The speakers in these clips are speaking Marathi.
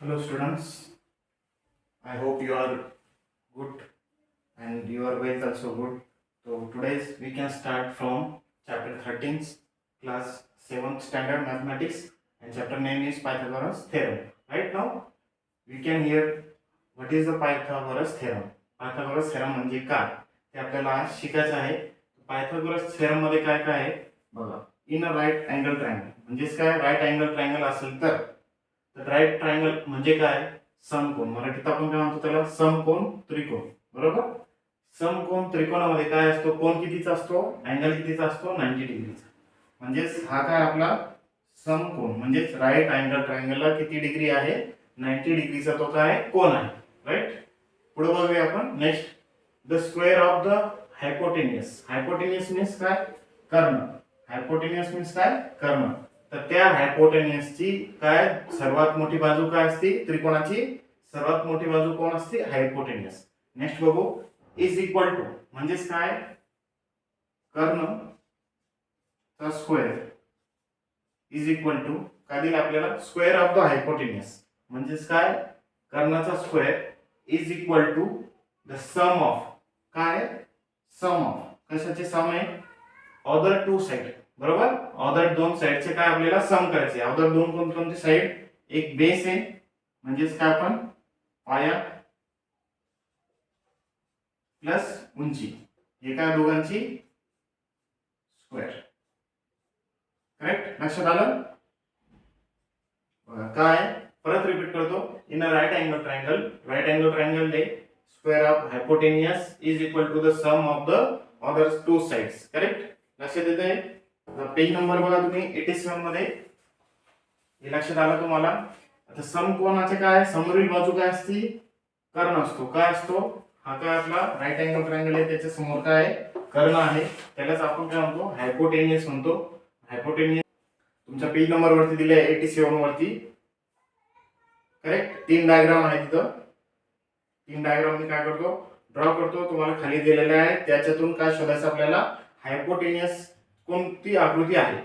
Hello students, I hope you are good and your wealth also good. So today's we can start from chapter 13, class 7th standard mathematics, and chapter name is Pythagoras theorem. Right now we can hear what is the Pythagoras theorem. Pythagoras theorem म्हणजे काय ते आपल्याला आज शिकायचं आहे. Pythagoras theorem मध्ये काय काय आहे बघा. In a right angle triangle म्हणजेच काय राईट अँगल ट्रायंगल असेल तर राईट ट्रायंगल म्हणजे काय समकोन. मराठीत आपण काय म्हणतो त्याला समकोन त्रिकोण. बरोबर. समकोन त्रिकोणामध्ये काय असतो कोण कितीचा असतो अँगल कितीचा असतो 90 डिग्रीचा. म्हणजेच हा काय आपला समकोन म्हणजेच राईट अँगल ट्रायंगलला किती डिग्री आहे 90 डिग्रीचा तो काय कोन आहे. राईट. पुढे बघूया आपण next the square of the hypotenuse. Hypotenuse means काय कर्ण. हायपोटेनियस मीन्स काय कर्ण. तर त्या हायपोटेनियसची काय सर्वात मोठी बाजू काय असते त्रिकोणाची सर्वात मोठी बाजू कोण असते हायपोटेनियस. नेक्स्ट बघू इज इक्वल टू म्हणजेच काय कर्ण चा स्क्वेअर इज इक्वल टू काय दिलं आपल्याला स्क्वेअर ऑफ द हायपोटेनियस म्हणजेच काय कर्णाचा square is equal to the sum of काय सम ऑफ कशाचे सम आहे अदर टू साइड. बरोबर. अदर दोन साइडचे काय आपल्याला सम करायचे. अदर दोन कोणकोणते साइड एक बेस आहे म्हणजेच काय आपण पाया प्लस उंची हे काय दोघांची स्क्वेअर. करेक्ट. लक्षात आलं. काय परत रिपीट करतो in a right angle triangle. Right angle triangle the square of hypotenuse is equal to the sum of the other two sides. Correct. लक्षात येते. पेज नंबर बघा तुम्ही 87 मध्ये हे लक्षात आलं तुम्हाला. आता समकोनाचे काय समोरील बाजू काय असते कर्ण असतो. काय असतो हा काय आपला राईट अँगल ट्रायंगल आहे त्याच्या समोर काय कर्ण आहे त्यालाच आपण काय म्हणतो हायपोटेनियस म्हणतो. हायपोटेनियस तुमच्या पेज नंबर वरती दिले आहे 87 वरती. करेक्ट. तीन डायग्राम आहे तिथं. तीन डायग्राम मी काय करतो ड्रॉ करतो तुम्हाला खाली दिलेले आहे त्याच्यातून काय शोधायचं आपल्याला हायपोटेनियस कोणती आकृती आहे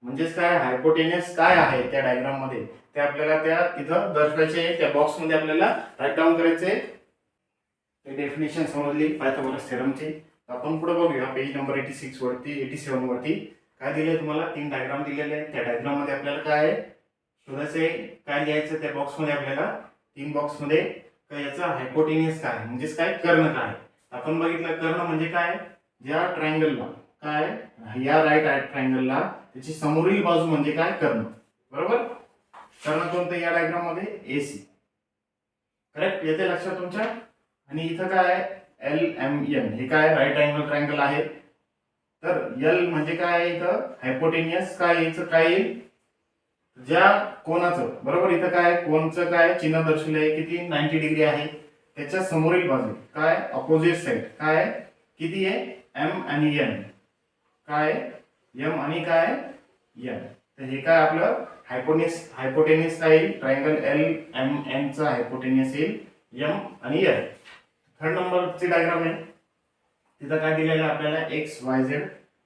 म्हणजेच काय हायपोटेनियस काय आहे त्या डायग्राम मध्ये ते आपल्याला त्या तिथं दर्शवायचे. त्या बॉक्स मध्ये आपल्याला राईट डाऊन करायचे. ते डेफिनेशन समजली पायथागोरस थेरमची. आपण पुढे बघूया पेज नंबर 86 वरती 87 वरती काय दिले तुम्हाला तीन डायग्राम दिलेले आहेत. त्या डायग्राम मध्ये आपल्याला काय शोधायचे काय लिहायचं त्या बॉक्स मध्ये आपल्याला तीन बॉक्स मध्ये काय याचा हायपोटेनियस काय म्हणजेच काय कर्ण काय. आपण बघितलं कर्ण म्हणजे काय ज्या ट्रायंगलला काय या राईट ट्रायंगलला त्याची समोरील बाजू म्हणजे काय कर्ण. बरोबर. कर्ण कोणतं या डायग्राम मध्ये एसी. करेक्ट. येते लक्षात तुमच्या. आणि इथं काय एल एम एन हे काय राईट अँगल ट्रायंगल आहे. तर एल म्हणजे काय इथं हायपोटेनियस काय याचं काय ज्या कोणाचं बरोबर इथं काय कोणचं काय चिन्ह दर्शवलं आहे किती 90 डिग्री आहे त्याच्या समोरील बाजू काय अपोजिट साइड काय किती आहे एम आणि एन काय एम आणि काय एन. तर हे काय आपलं हायपोटेनियस काय येईल ट्रायंगल एल एम एन चा हायपोटेनियस येईल एम आणि एन. थर्ड नंबरची डायग्राम आहे तिथं काय दिलेलं आहे आपल्याला एक्स वाय झेड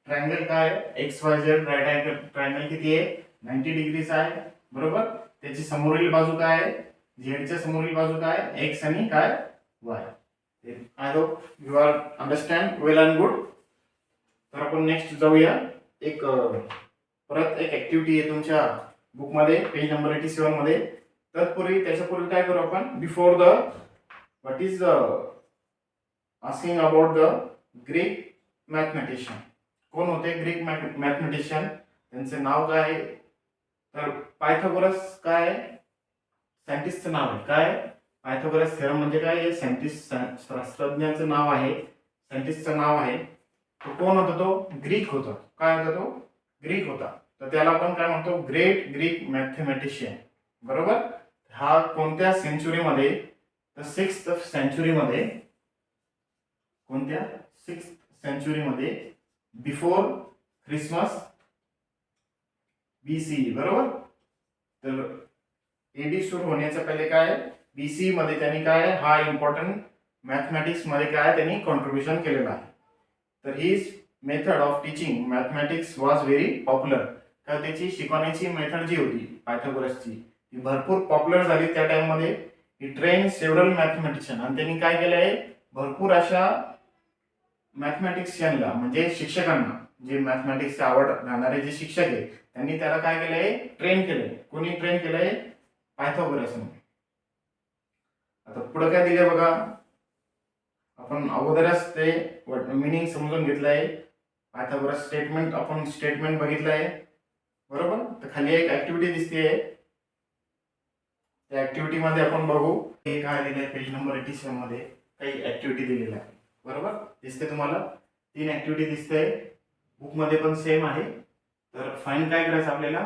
ट्रायंगल काय X Y Z right angle triangle किती आहे 90 डिग्रीचा आहे. बरोबर. त्याची समोरील बाजू काय आहे झेडच्या समोरील बाजू काय एक्स आणि काय Y. I hope you are understand well and good. तर आपण नेक्स्ट जाऊया. एक परत एक ऍक्टिव्हिटी आहे तुमच्या बुक मध्ये पेज नंबर 87 मध्ये. त्याच्यापूर्वी काय करू आपण before the what is asking about the Greek mathematician. कोण होते ग्रीक मॅथमॅटिशियन त्यांचे नाव काय तर पायथागोरस काय सायंटिस्टचं नाव आहे. काय पायथागोरस थेरम म्हणजे काय हे सायंटिस्ट शास्त्रज्ञाचं नाव आहे सायंटिस्टचं नाव आहे. तो कोण होता तो ग्रीक होता. काय होता तो ग्रीक होता. तर त्याला आपण काय म्हणतो ग्रेट ग्रीक मॅथमॅटिशियन. बरोबर. हा कोणत्या सेंचुरीमध्ये तर 6th सेंचुरीमध्ये कोणत्या 6th सेंचुरीमध्ये बिफोर ख्रिसमस बीसी. बरोबर. तर एडी सुरू होण्याच्या पहिले काय बीसी मध्ये त्यांनी काय हा इम्पॉर्टंट मॅथमॅटिक्स मध्ये काय त्यांनी कॉन्ट्रीब्युशन केलेलं आहे. तर his method of teaching mathematics was very popular. तर त्याची शिकवण्याची मेथड जी होती पायथागोरसची ती भरपूर पॉप्युलर झाली त्या टाइममध्ये. ही ट्रेन सेव्हरल मॅथमॅटिशियन, आणि त्यांनी काय केलंय, भरपूर अशा मॅथमॅटिशियनला म्हणजे शिक्षकांना, जे मॅथमॅटिक्सची आवड राहणारे जे शिक्षक आहे त्यांनी त्याला काय केलंय, ट्रेन केलंय. कोणी ट्रेन केलंय, पायथागोरसने. आता पुढे काय दिले बघा, आपण अगोदरच ते मिनिंग समजून घेतलंय. पायथागोरस स्टेटमेंट आपण स्टेटमेंट बघितलंय बरोबर. तर खाली एक ऍक्टिव्हिटी दिसते, त्या ऍक्टिव्हिटी मध्ये आपण बघू हे काय दिलंय. पेज नंबर 87 मध्ये काही ऍक्टिव्हिटी दिलेल्या आहे बरोबर, दिसते तुम्हाला. 3 ऍक्टिव्हिटी दिसते, बुक मध्ये पण सेम आहे. तर फाईंड काय करायचं आपल्याला,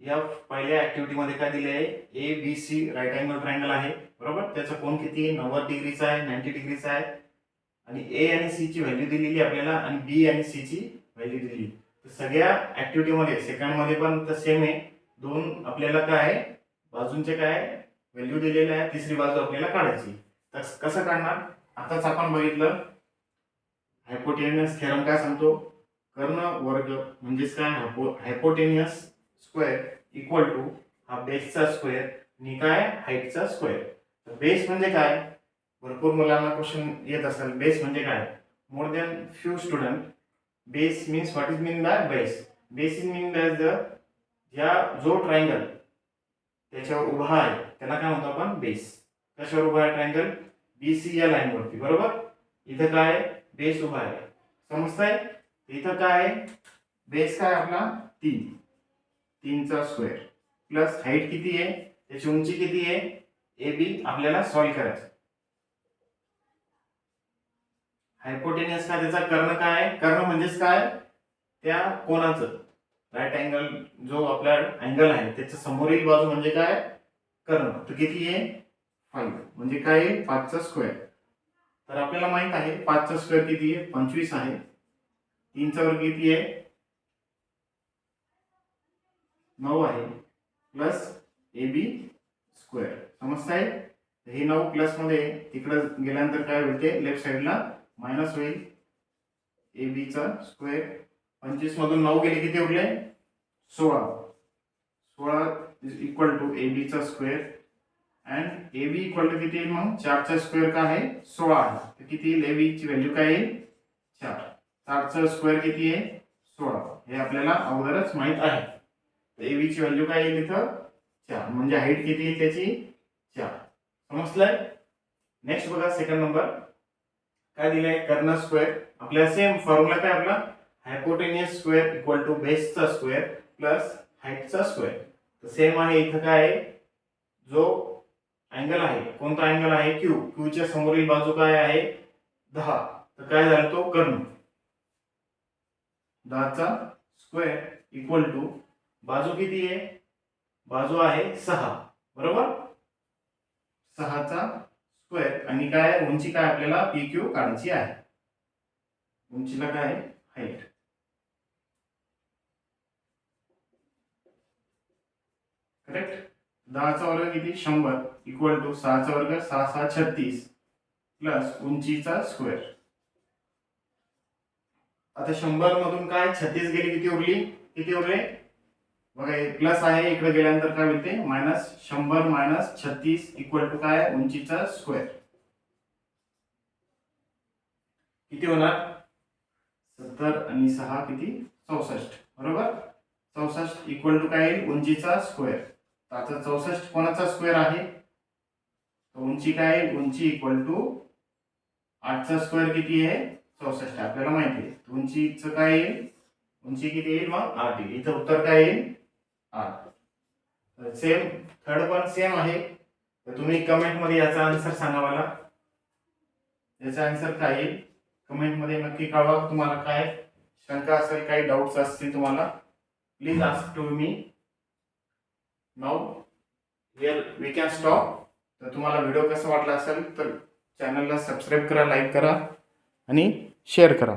या पहिल्या ऍक्टिव्हिटी मध्ये काय दिले आहे, A B C right angle triangle आहे बरोबर. त्याचा कोन किती आहे, 90 डिग्रीचा आहे, 90 डिग्रीचा आहे. आणि ए आणि सी ची व्हॅल्यू दिलेली आपल्याला, आणि बी आणि सी ची व्हॅल्यू दिली. तर सगळ्या ऍक्टिव्हिटी मध्ये सेकंड मध्ये पण तर सेम आहे. दोन आपल्याला काय बाजूंचे काय व्हॅल्यू दिलेले आहे, तिसरी बाजू आपल्याला काढायची. तर कसं काढणार, आताच आपण बघितलं. हायपोटेनियस थेरम काय सांगतो, कर्ण वर्ग म्हणजेच काय, हायपोटेनियस स्क्वेअर इक्वल टू हा बेसचा स्क्वेअर आणि काय हाईटचा स्क्वेअर. तर बेस म्हणजे काय, भरपूर मुलांना क्वेश्चन येत असेल, बेस म्हणजे काय. More than few student, base means what is mean by base. Base is mean by the, ज्या जो ट्रायंगल त्याच्यावर उभा आहे त्याला काय म्हणतो आपण, बेस. कशावर उभा आहे ट्रायंगल, बीसी या लाईन वरती बरोबर. इथं काय बेस उभा आहे, समजतंय. इथं काय बेस काय आपला 3 चा स्क्वेअर प्लस हाईट किती आहे, त्याची उंची किती आहे, ए बी आपल्याला सॉल्व्ह करायचं. हायपोटेनियस काय, त्याचा कर्ण काय आहे, कर्ण म्हणजेच काय, त्या कोणाचं राईट अँगल जो आपला अँगल आहे त्याच्या समोरील बाजू म्हणजे काय, कर्ण. तर किती आहे 5, म्हणजे काय 5 चा स्क्वेअर. तर आपल्याला माहित आहे 5 चा स्क्वेअर किती आहे, 25 आहे. 3 चा वर्ग किती आहे, 9 आहे, प्लस ए बी स्क्वेअर. समजताय. हे 9 प्लस मध्ये तिकडे गेल्यानंतर काय होईल, ते लेफ्ट साइडला मायनस होईल. ए बी चा स्क्वेअर, 25 मधून 9 गेले किती उरले, 16 is equal to A B चा square. And A B equal to किती येईल मग, 4 चा स्क्वेअर काय आहे 16 आहे. तर किती येईल, ए बी ची व्हॅल्यू काय येईल 4. 4 चा स्क्वेअर किती आहे 16, हे आपल्याला अगोदरच माहित आहे. तर ए बी ची व्हॅल्यू काय येईल इथं 4, म्हणजे हाईट किती येईल त्याची 4. समजलंय. नेक्स्ट बघा सेकंड नंबर काय दिलंय, कर्ण स्क्वेअर. आपल्याला सेम फॉर्म्युला काय आपला, हायपोटेनियस स्क्वेअर इक्वल टू बेसचा स्क्वेअर प्लस हाईटचा स्क्वेअर. तर सेम आहे इथं काय आहे, जो अँगल आहे कोणता अँगल आहे, क्यू. क्यू च्या समोरील बाजू काय आहे 10. तर काय झालं तो कर्ण. 10 चा स्क्वेअर इक्वल टू बाजू किती आहे, बाजू आहे 6 बरोबर. 6 चा स्क्वेअर आणि काय उंची काय आपल्याला पी क्यू काढायची आहे. उंचीला काय हाईट. करेक्ट. 10 चा वर्ग किती 100 इक्वल टू 6 चा वर्ग 6 6 36 प्लस उंचीचा स्क्वेअर. आता 100 मधून काय 36 गेली, किती उरले बघा, प्लस आहे इकडे गेल्यानंतर काय होते मायनस. 100 मायनस 36 इक्वल टू काय उंचीचा स्क्वेअर. किती होणार 70 आणि 6 किती 64 बरोबर. 64 इक्वल टू काय येईल उंचीचा स्क्वेअर. आता 64 कोणाचा स्क्वेअर आहे, उंची काय उंची इक्वल टू 8 चा स्क्वेअर किती आहे 64 आपल्याला माहिती आहे. उंचीचं काय येईल, उंची किती येईल मग 8 येईल. इथं उत्तर काय येईल 8. सेम थर्ड पण सेम आहे. तर तुम्ही कमेंट मध्ये याचा आन्सर सांगा मला, याचा आन्सर काय येईल कमेंट मध्ये नक्की कळवा. तुम्हाला काय शंका असेल, काही डाऊट्स असतील तुम्हाला, please ask to me. Now here we can stop. तर तुम्हाला व्हिडिओ कसा वाटला असेल तर चॅनलला सबस्क्राईब करा, लाईक करा आणि शेअर करा.